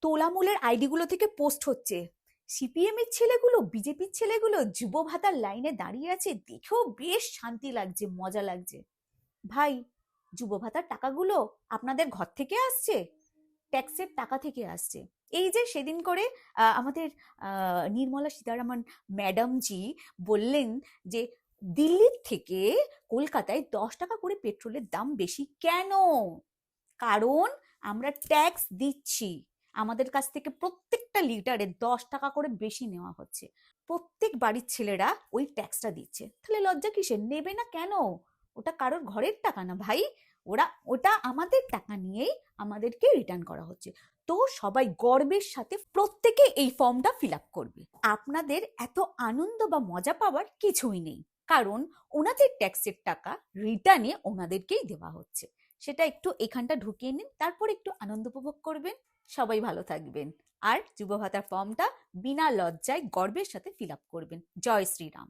তোলামূলের আইডিগুলো থেকে পোস্ট হচ্ছে, সিপিএম এর ছেলেগুলো, বিজেপির ছেলেগুলো যুব ভাতার লাইনে দাঁড়িয়ে আছে, দেখেও বেশ শান্তি লাগছে, মজা লাগছে। ভাই, যুব ভাতার টাকাগুলো আপনাদের ঘর থেকে আসছে, ট্যাক্সের টাকা থেকে আসছে। এই যে সেদিন করে আমাদের নির্মলা সীতারামন ম্যাডামজি বললেন যে দিল্লির থেকে কলকাতায় 10 টাকা করে পেট্রোলের দাম বেশি কেন? কারণ আমরা ট্যাক্স দিচ্ছি, আমাদের কাছ থেকে প্রত্যেকটা লিটারে 10 টাকা করে বেশি নেওয়া হচ্ছে, প্রত্যেক বাড়ির ছেলেরা ওই ট্যাক্সটা দিচ্ছে। তাহলে লজ্জা কিসের? নেবে না কেন? ওটা কারোর ঘরের টাকা না ভাই, ওটা আমাদের টাকা নিয়েই আমাদেরকে রিটার্ন করা হচ্ছে। তো সবাই গর্বের সাথে প্রত্যেকে এই ফর্মটা ফিল আপ করবে। আপনাদের এত আনন্দ বা মজা পাওয়ার কিছুই নেই, কারণ ওনাদের ট্যাক্সের টাকা রিটার্নে ওনাদেরকেই দেওয়া হচ্ছে। সেটা একটু এখানটা ঢুকিয়ে নিন, তারপর একটু আনন্দ উপভোগ করবেন। সবাই ভালো থাকবেন, আর যুব ভাতার ফর্মটা বিনা লজ্জায় গর্বের সাথে ফিল আপ করবেন। জয় শ্রীরাম।